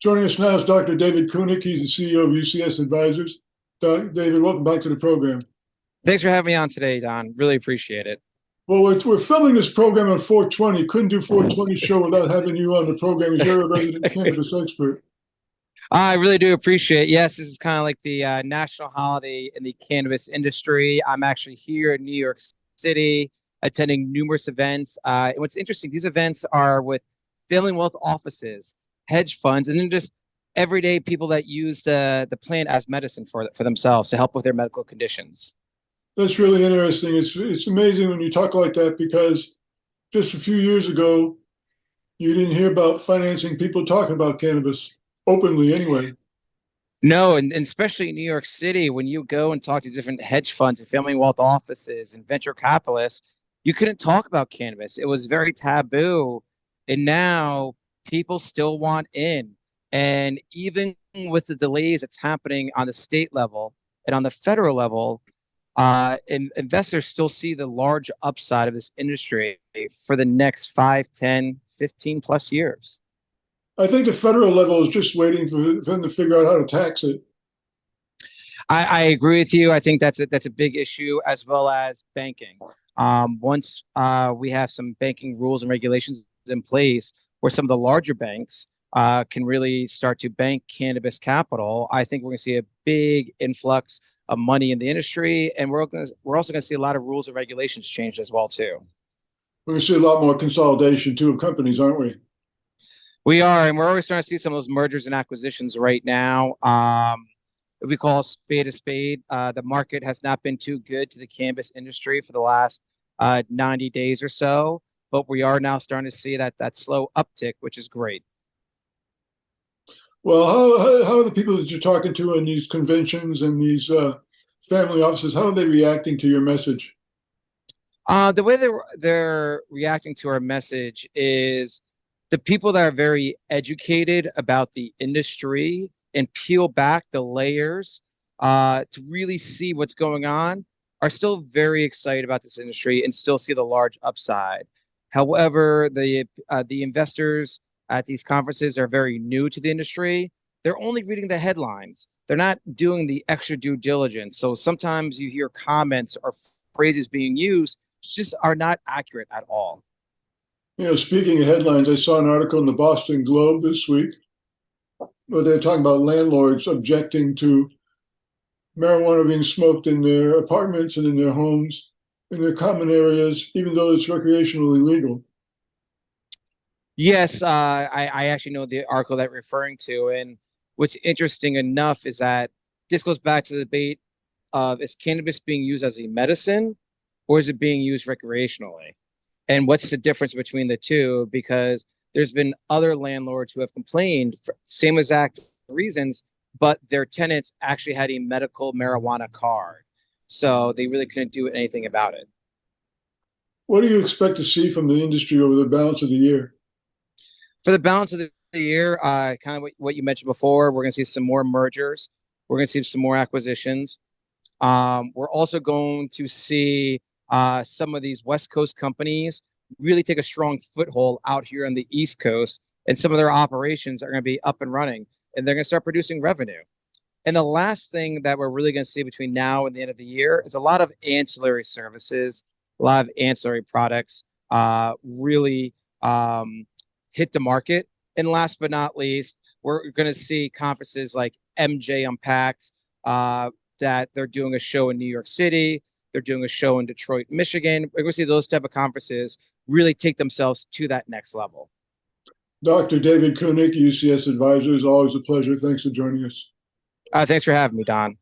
Joining us now is Dr. David Cunic. He's the CEO of UCS Advisors. David, welcome back to the program. Thanks for having me on today, Don. Really appreciate it. Well, we're filming this program on 420. Couldn't do 420 show without having you on the program, as you're a resident cannabis expert. I really do appreciate it. Yes, this is kind of like the national holiday in the cannabis industry. I'm actually here in New York City attending numerous events. And what's interesting, these events are with family wealth offices, hedge funds, and then just everyday people that use the plant as medicine for themselves to help with their medical conditions. That's really interesting. It's amazing when you talk like that, because just a few years ago, you didn't hear about financing people talking about cannabis openly anyway. No, and especially in New York City, when you go and talk to different hedge funds and family wealth offices and venture capitalists, you couldn't talk about cannabis. It was very taboo. And now people still want in. And even with the delays that's happening on the state level and on the federal level, investors still see the large upside of this industry for the next 5, 10, 15 plus years. I think the federal level is just waiting for them to figure out how to tax it. I agree with you. I think that's a big issue, as well as banking. Once we have some banking rules and regulations in place where some of the larger banks can really start to bank cannabis capital, I think we're going to see a big influx of money in the industry, and we're also going to see a lot of rules and regulations change as well too. We're going to see a lot more consolidation too of companies, aren't we? We are, and we're already starting to see some of those mergers and acquisitions right now. If we call a spade, the market has not been too good to the cannabis industry for the last 90 days or so, but we are now starting to see that slow uptick, which is great. Well, how are the people that you're talking to in these conventions and these family offices, how are they reacting to your message? The way they're reacting to our message is the people that are very educated about the industry and peel back the layers to really see what's going on are still very excited about this industry and still see the large upside. However, the investors at these conferences are very new to the industry. They're only reading the headlines. They're not doing the extra due diligence. So sometimes you hear comments or phrases being used just are not accurate at all. You know, speaking of headlines, I saw an article in the Boston Globe this week where they're talking about landlords objecting to marijuana being smoked in their apartments and in their homes, in their common areas, even though it's recreationally legal. Yes, I actually know the article that you're referring to. And what's interesting enough is that this goes back to the debate of, is cannabis being used as a medicine or is it being used recreationally? And what's the difference between the two? Because there's been other landlords who have complained for same exact reasons, but their tenants actually had a medical marijuana card. So they really couldn't do anything about it. What do you expect to see from the industry over the balance of the year? For the balance of the year, kind of what you mentioned before, we're going to see some more mergers. We're going to see some more acquisitions. We're also going to see some of these West Coast companies really take a strong foothold out here on the East Coast, and some of their operations are going to be up and running, and they're going to start producing revenue. And the last thing that we're really going to see between now and the end of the year is a lot of ancillary services, a lot of ancillary products really hit the market. And last but not least, we're going to see conferences like MJ Unpacked, that they're doing a show in New York City. They're doing a show in Detroit, Michigan. We're going to see those type of conferences really take themselves to that next level. Dr. David Cunic, UCS Advisors, always a pleasure. Thanks for joining us. Thanks for having me, Don.